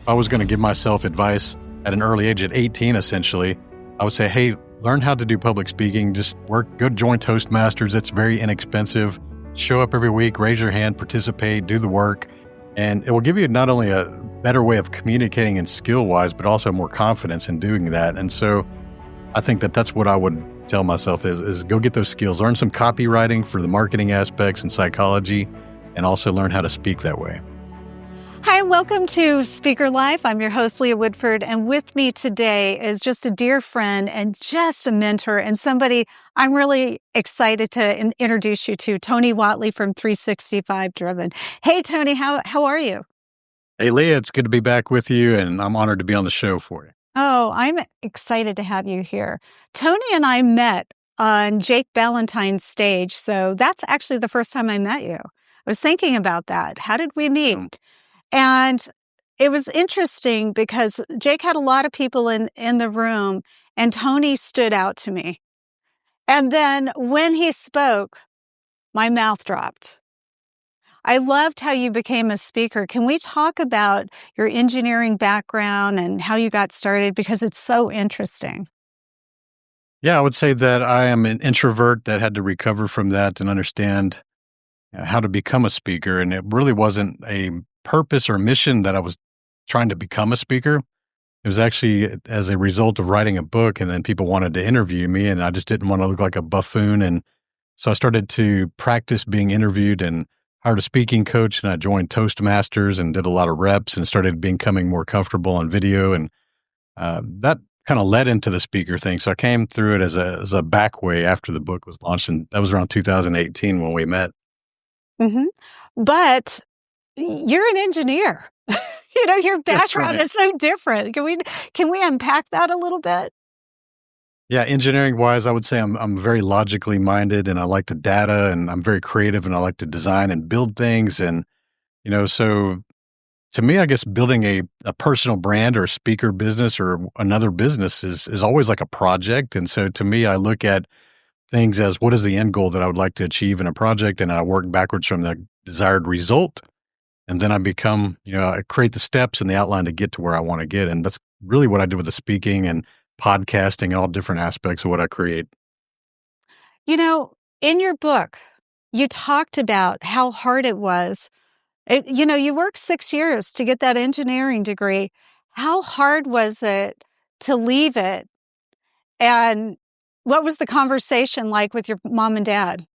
I was going to give myself advice at an early age, at 18 essentially, I would say, hey, learn how to do public speaking. Just go join Toastmasters. It's very inexpensive. Show up every week, raise your hand, participate, do the work. And it will give you not only a better way of communicating and skill-wise, but also more confidence in doing that. And so I think that that's what I would tell myself is go get those skills. Learn some copywriting for the marketing aspects and psychology, and also learn how to speak that way. Hi, welcome to SpeakerLife. I'm your host, Leah Woodford, and with me today is just a dear friend and just a mentor and somebody I'm really excited to introduce you to, Tony Whatley from 365 Driven. Hey, Tony, how are you? Hey, Leah, it's good to be back with you, and I'm honored to be on the show for you. Oh, I'm excited to have you here. Tony and I met on Jake Ballantyne's stage, so that's actually the first time I met you. I was thinking about that. How did we meet? And it was interesting because Jake had a lot of people in the room, and Tony stood out to me. And then when he spoke, my mouth dropped. I loved how you became a speaker. Can we talk about your engineering background and how you got started? Because it's so interesting. Yeah, I would say that I am an introvert that had to recover from that and understand how to become a speaker. And it really wasn't a purpose or mission that I was trying to become a speaker. It was actually as a result of writing a book, and then people wanted to interview me, and I just didn't want to look like a buffoon. And so I started to practice being interviewed and hired a speaking coach, and I joined Toastmasters and did a lot of reps and started becoming more comfortable on video. And that kind of led into the speaker thing. So I came through it as a back way after the book was launched, and that was around 2018 when we met. Mm-hmm. But you're an engineer. Your background is so different. Can we unpack that a little bit? Yeah, engineering wise, I would say I'm very logically minded, and I like the data, and I'm very creative, and I like to design and build things. And, so to me, I guess building a personal brand or a speaker business or another business is always like a project. And so to me, I look at things as what is the end goal that I would like to achieve in a project, and I work backwards from the desired result. And then I become, I create the steps and the outline to get to where I want to get. And that's really what I do with the speaking and podcasting and all different aspects of what I create. In your book, you talked about how hard it was. You worked 6 years to get that engineering degree. How hard was it to leave it? And what was the conversation like with your mom and dad?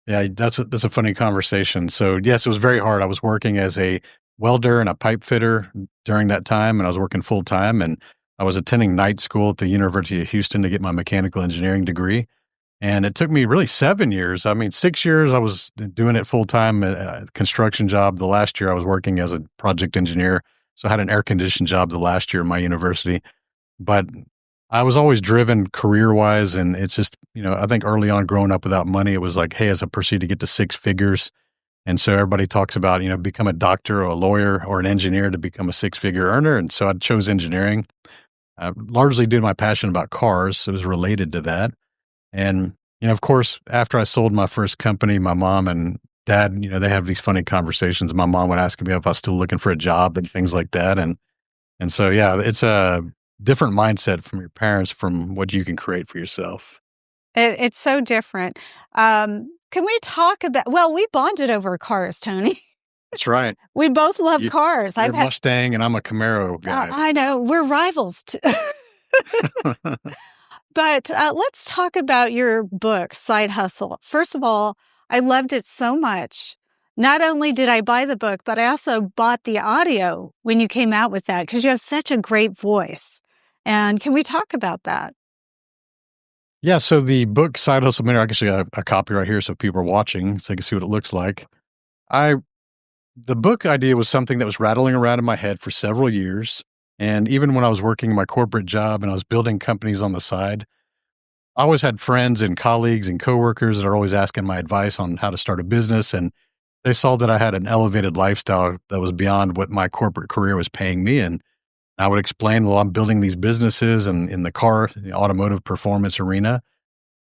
Yeah, that's a funny conversation. So yes, it was very hard. I was working as a welder and a pipe fitter during that time, and I was working full time, and I was attending night school at the University of Houston to get my mechanical engineering degree. And it took me really 7 years. 6 years I was doing it full time, construction job. The last year I was working as a project engineer. So I had an air conditioned job the last year of my university. But I was always driven career-wise, and it's just, I think early on growing up without money, it was like, hey, as I proceed to get to six figures, and so everybody talks about, become a doctor or a lawyer or an engineer to become a six-figure earner, and so I chose engineering, largely due to my passion about cars. It was related to that, and, of course, after I sold my first company, my mom and dad, they have these funny conversations. My mom would ask me if I was still looking for a job and things like that, and so, yeah, it's a different mindset from your parents from what you can create for yourself. It's so different. Can we talk about, we bonded over cars, Tony. That's right. We both love cars. You're a Mustang and I'm a Camaro guy. I know. We're rivals. But let's talk about your book, Side Hustle. First of all, I loved it so much. Not only did I buy the book, but I also bought the audio when you came out with that because you have such a great voice. And can we talk about that? Yeah, so the book Side Hustle Mentor, I actually got a copy right here so people are watching so they can see what it looks like. The book idea was something that was rattling around in my head for several years. And even when I was working my corporate job and I was building companies on the side, I always had friends and colleagues and coworkers that are always asking my advice on how to start a business. And they saw that I had an elevated lifestyle that was beyond what my corporate career was paying me. And I would explain, well, I'm building these businesses and in the car, the automotive performance arena.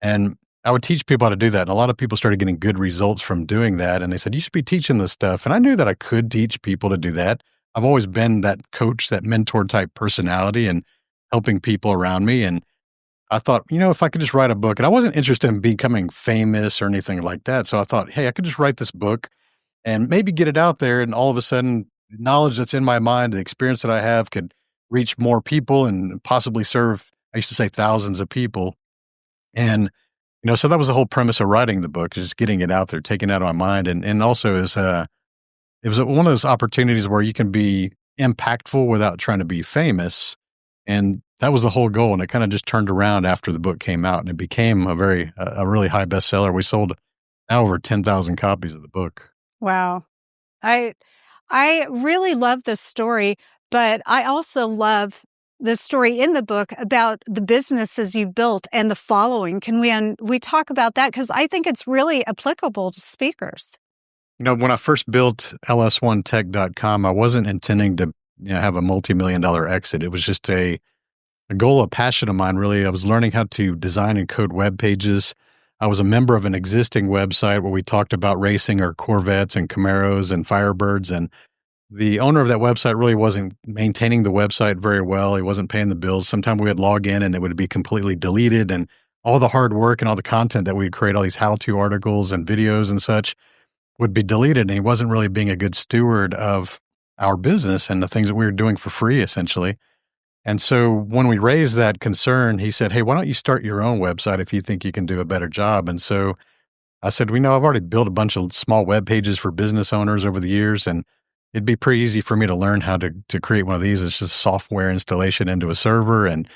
And I would teach people how to do that. And a lot of people started getting good results from doing that. And they said, you should be teaching this stuff. And I knew that I could teach people to do that. I've always been that coach, that mentor type personality and helping people around me. And I thought, if I could just write a book, and I wasn't interested in becoming famous or anything like that. So I thought, hey, I could just write this book and maybe get it out there. And all of a sudden, the knowledge that's in my mind, the experience that I have could reach more people and possibly serve, I used to say thousands of people. And, so that was the whole premise of writing the book, is just getting it out there, taking it out of my mind. And also it was one of those opportunities where you can be impactful without trying to be famous, and that was the whole goal, and it kinda just turned around after the book came out, and it became a really high bestseller. We sold now over 10,000 copies of the book. Wow. I I really love this story, but I also love the story in the book about the businesses you built and the following. Can we talk about that? Because I think it's really applicable to speakers. When I first built ls1tech.com, I wasn't intending to, have a multi-million dollar exit. It was just a goal, a passion of mine, really. I was learning how to design and code web pages. I was a member of an existing website where we talked about racing our Corvettes and Camaros and Firebirds. And the owner of that website really wasn't maintaining the website very well. He wasn't paying the bills. Sometimes we would log in and it would be completely deleted. And all the hard work and all the content that we'd create, all these how-to articles and videos and such, would be deleted. And he wasn't really being a good steward of our business and the things that we were doing for free, essentially. And so when we raised that concern, he said, "Hey, why don't you start your own website if you think you can do a better job?" And so I said, "We know I've already built a bunch of small web pages for business owners over the years, and it'd be pretty easy for me to learn how to create one of these. It's just software installation into a server and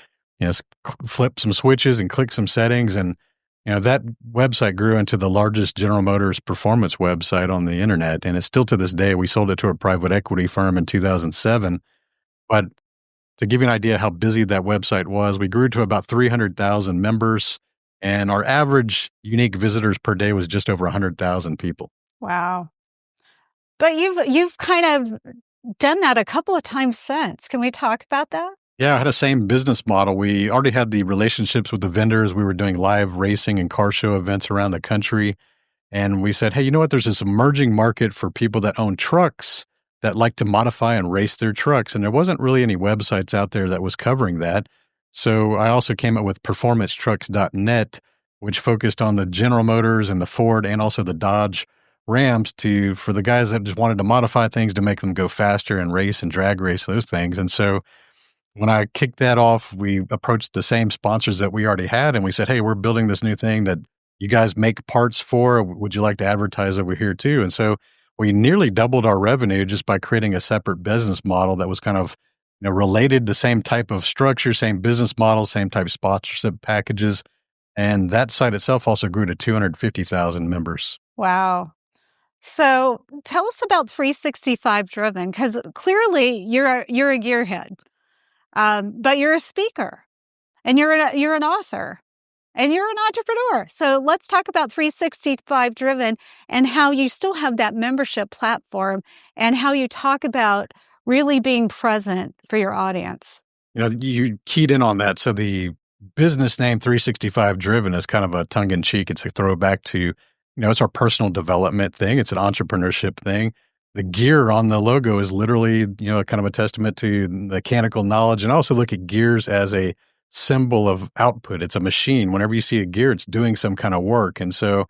flip some switches and click some settings." And that website grew into the largest General Motors performance website on the internet, and it's still to this day. We sold it to a private equity firm in 2007, but to give you an idea how busy that website was, we grew to about 300,000 members, and our average unique visitors per day was just over 100,000 people. Wow. But you've kind of done that a couple of times since. Can we talk about that? Yeah, I had the same business model. We already had the relationships with the vendors. We were doing live racing and car show events around the country. And we said, hey, you know what? There's this emerging market for people that own trucks that like to modify and race their trucks. And there wasn't really any websites out there that was covering that. So I also came up with performancetrucks.net, which focused on the General Motors and the Ford and also the Dodge Rams for the guys that just wanted to modify things to make them go faster and race and drag race those things. And so when I kicked that off, we approached the same sponsors that we already had, and we said, hey, we're building this new thing that you guys make parts for. Would you like to advertise over here too? And so we nearly doubled our revenue just by creating a separate business model that was kind of related, the same type of structure, same business model, same type of sponsorship packages. And that site itself also grew to 250,000 members. Wow. So tell us about 365 Driven, because clearly you're a gearhead, but you're a speaker, and you're an author, and you're an entrepreneur. So let's talk about 365 Driven and how you still have that membership platform and how you talk about really being present for your audience. You keyed in on that. So the business name 365 Driven is kind of a tongue in cheek. It's a throwback to, it's our personal development thing. It's an entrepreneurship thing. The gear on the logo is literally, kind of a testament to mechanical knowledge. And I also look at gears as a symbol of output. It's a machine. Whenever you see a gear, it's doing some kind of work. And so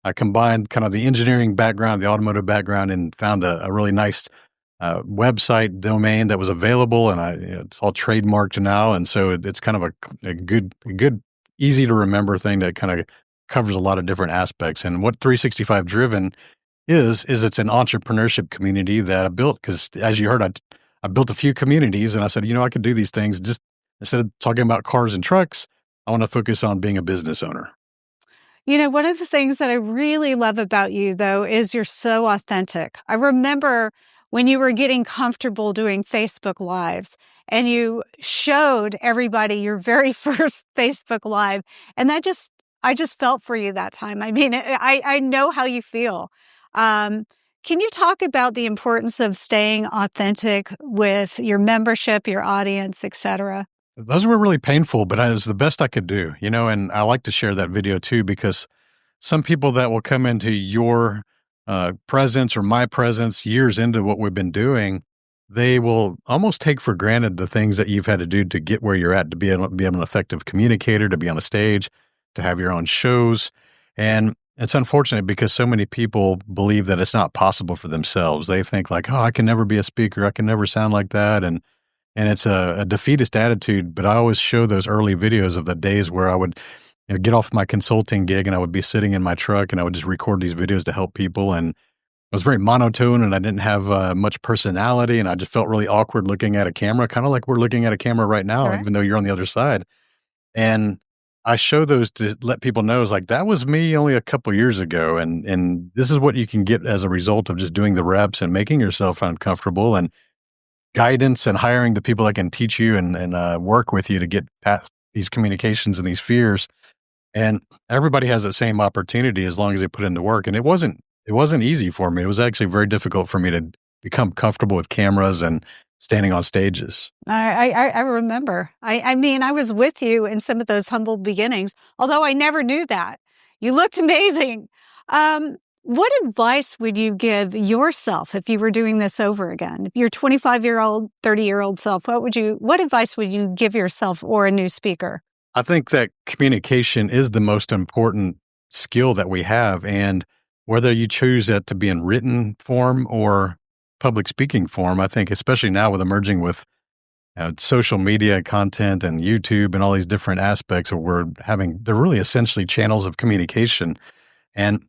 I combined kind of the engineering background, the automotive background, and found a really nice website domain that was available, and it's all trademarked now. And so it's kind of a good, easy to remember thing that kind of covers a lot of different aspects. And what 365 Driven is it's an entrepreneurship community that I built, because as you heard, I built a few communities, and I said, I could do these things. Just instead of talking about cars and trucks, I want to focus on being a business owner. One of the things that I really love about you, though, is you're so authentic. I remember when you were getting comfortable doing Facebook Lives and you showed everybody your very first Facebook Live, and I just felt for you that time. I mean, I know how you feel. Can you talk about the importance of staying authentic with your membership, your audience, etc.? Those were really painful, but it was the best I could do, and I like to share that video too, because some people that will come into your presence or my presence years into what we've been doing, they will almost take for granted the things that you've had to do to get where you're at, to be an effective communicator, to be on a stage, to have your own shows. And it's unfortunate because so many people believe that it's not possible for themselves. They think like, "Oh, I can never be a speaker. I can never sound like that." And it's a defeatist attitude, but I always show those early videos of the days where I would, get off my consulting gig and I would be sitting in my truck and I would just record these videos to help people, and I was very monotone and I didn't have, much personality, and I just felt really awkward looking at a camera, kinda like we're looking at a camera right now, Sure. even though you're on the other side, and I show those to let people know, it's like, "That was me only a couple years ago, and this is what you can get as a result of just doing the reps and making yourself uncomfortable, and guidance and hiring the people that can teach you and work with you to get past these communications and these fears." And everybody has the same opportunity as long as they put in the work, and it wasn't easy for me. It was actually very difficult for me to become comfortable with cameras and standing on stages. I remember. I mean, I was with you in some of those humble beginnings, although I never knew that. You looked amazing. What advice would you give yourself if you were doing this over again? Your 25-year-old, 30-year-old self, what advice would you give yourself or a new speaker? I think that communication is the most important skill that we have, and whether you choose that to be in written form or public speaking form, I think especially now with emerging with social media content and YouTube and all these different aspects of they're really essentially channels of communication. And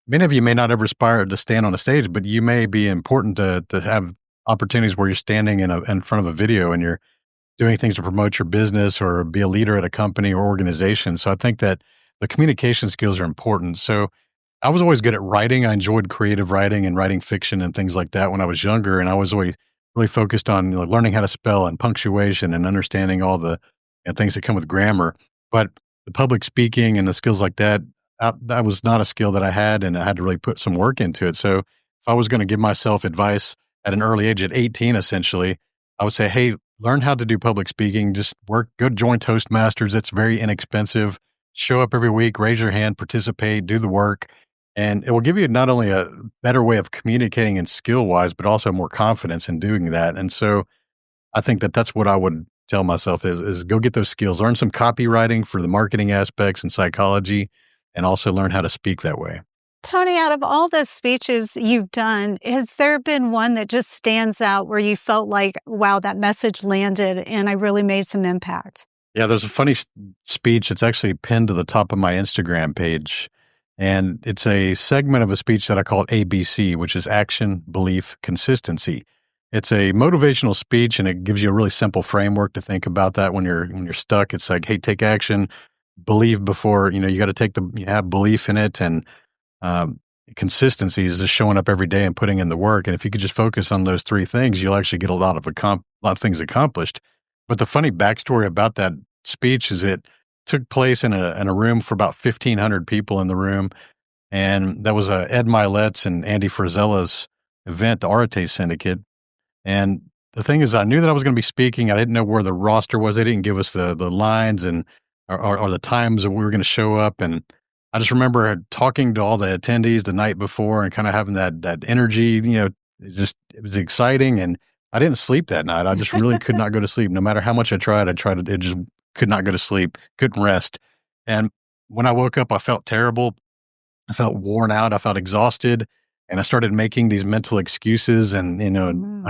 many of you may not ever aspire to stand on a stage, but you may be important to have opportunities where you're standing in front of a video and you're doing things to promote your business or be a leader at a company or organization. So I think that the communication skills are important. So I was always good at writing. I enjoyed creative writing and writing fiction and things like that when I was younger. And I was always really focused on learning how to spell and punctuation and understanding all the things that come with grammar. But the public speaking and the skills like that, that was not a skill that I had, and I had to really put some work into it. So if I was going to give myself advice at an early age, at 18, essentially, I would say, hey, learn how to do public speaking. Just work, go join Toastmasters. It's very inexpensive. Show up every week, raise your hand, participate, do the work. And it will give you not only a better way of communicating and skill wise, but also more confidence in doing that. And so I think that that's what I would tell myself is go get those skills, learn some copywriting for the marketing aspects and psychology, and also learn how to speak that way. Tony, out of all the speeches you've done, has there been one that just stands out where you felt like, wow, that message landed and I really made some impact? Yeah, there's a funny speech that's actually pinned to the top of my Instagram page. And it's a segment of a speech that I call ABC, which is action, belief, consistency. It's a motivational speech and it gives you a really simple framework to think about that when you're stuck. It's like, hey, take action, believe before, you got to you have belief in it, and um, consistency is just showing up every day and putting in the work. And if you could just focus on those three things, you'll actually get a lot of things accomplished. But the funny backstory about that speech is it took place in a room for about 1,500 people in the room, and that was Ed Milet's and Andy Frizella's event, the Arate Syndicate. And the thing is, I knew that I was going to be speaking. I didn't know where the roster was. They didn't give us the lines and or the times that we were going to show up. And I just remember talking to all the attendees the night before and kind of having that energy. It was exciting, and I didn't sleep that night. I just really could not go to sleep. No matter how much I tried, it just could not go to sleep, couldn't rest. And when I woke up, I felt terrible. I felt worn out. I felt exhausted. And I started making these mental excuses and, like,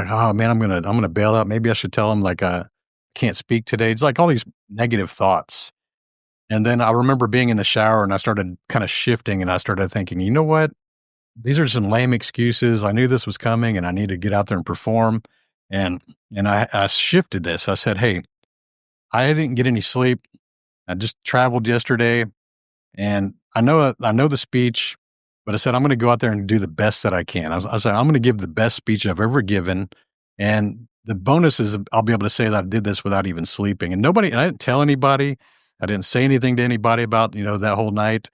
Mm. oh man, I'm gonna bail out. Maybe I should tell them like I can't speak today. It's like all these negative thoughts. And then I remember being in the shower and I started kind of shifting and I started thinking, you know what? These are some lame excuses. I knew this was coming and I need to get out there and perform. And I shifted this. I said, hey, I didn't get any sleep. I just traveled yesterday, and I know the speech, but I said I'm going to go out there and do the best that I can. I said I'm going to give the best speech I've ever given, and the bonus is I'll be able to say that I did this without even sleeping. And I didn't tell anybody. I didn't say anything to anybody about that whole night.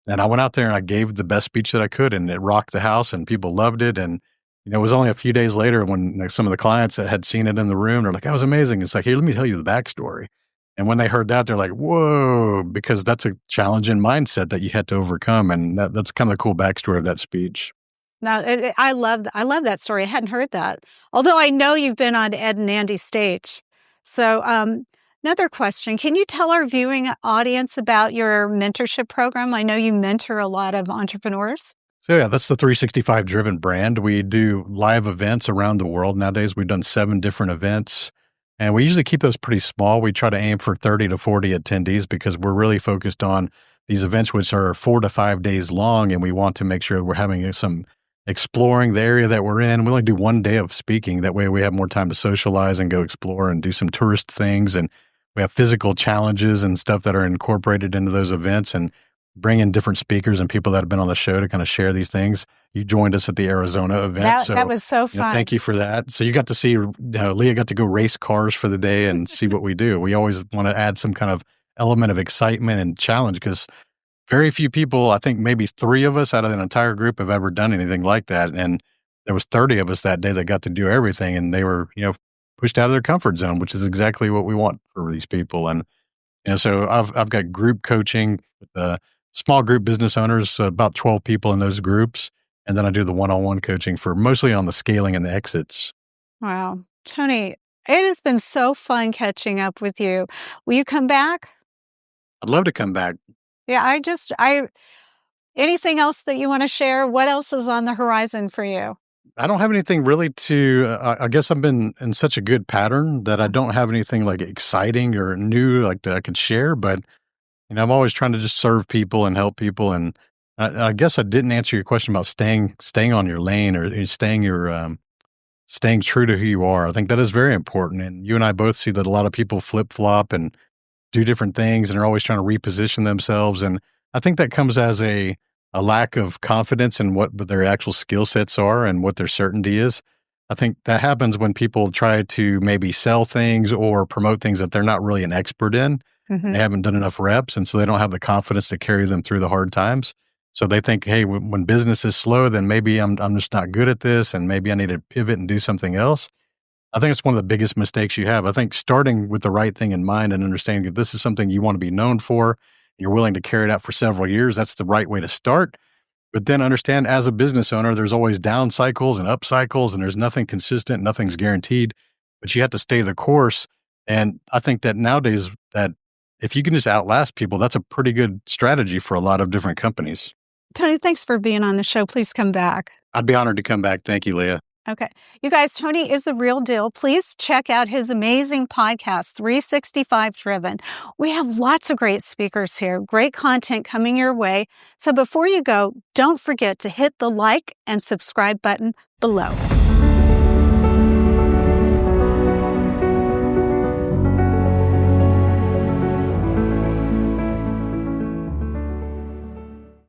And I went out there and I gave the best speech that I could, and it rocked the house, and people loved it. And it was only a few days later when some of the clients that had seen it in the room, they're like, "That was amazing." It's like, "Here, let me tell you the backstory." And when they heard that, they're like, "Whoa!" Because that's a challenge in mindset that you had to overcome, and that's kind of the cool backstory of that speech. No, I love that story. I hadn't heard that. Although I know you've been on Ed and Andy's stage. So, another question. Can you tell our viewing audience about your mentorship program? I know you mentor a lot of entrepreneurs. So yeah, that's the 365 Driven brand. We do live events around the world nowadays. We've done 7 different events, and we usually keep those pretty small. We try to aim for 30 to 40 attendees because we're really focused on these events, which are 4 to 5 days long, and we want to make sure we're having some exploring the area that we're in. We only do 1 day of speaking. That way we have more time to socialize and go explore and do some tourist things. And we have physical challenges and stuff that are incorporated into those events, and bring in different speakers and people that have been on the show to kind of share these things. You joined us at the Arizona event. That was so fun. Thank you for that. So you got to see, Leah got to go race cars for the day and see what we do. We always want to add some kind of element of excitement and challenge because very few people, I think maybe 3 of us out of an entire group have ever done anything like that. And there was 30 of us that day that got to do everything. And they were, pushed out of their comfort zone, which is exactly what we want for these people. And so I've got group coaching with small group business owners, so about 12 people in those groups. And then I do the one-on-one coaching for mostly on the scaling and the exits. Wow. Tony, it has been so fun catching up with you. Will you come back? I'd love to come back. Yeah, anything else that you want to share? What else is on the horizon for you? I don't have anything really I guess I've been in such a good pattern that I don't have anything like exciting or new like that I could share, but I'm always trying to just serve people and help people. And I guess I didn't answer your question about staying on your lane or staying true to who you are. I think that is very important. And you and I both see that a lot of people flip flop and do different things and are always trying to reposition themselves. And I think that comes as a lack of confidence in what their actual skill sets are and what their certainty is. I think that happens when people try to maybe sell things or promote things that they're not really an expert in. Mm-hmm. They haven't done enough reps, and so they don't have the confidence to carry them through the hard times. So they think, hey, when business is slow, then maybe I'm just not good at this, and maybe I need to pivot and do something else. I think it's one of the biggest mistakes you have. I think starting with the right thing in mind and understanding that this is something you want to be known for, you're willing to carry it out for several years, that's the right way to start. But then understand as a business owner, there's always down cycles and up cycles, and there's nothing consistent, nothing's guaranteed, but you have to stay the course. And I think that nowadays that if you can just outlast people, that's a pretty good strategy for a lot of different companies. Tony, thanks for being on the show. Please come back. I'd be honored to come back. Thank you, Leah. Okay. You guys, Tony is the real deal. Please check out his amazing podcast, 365 Driven. We have lots of great speakers here, great content coming your way. So before you go, don't forget to hit the like and subscribe button below.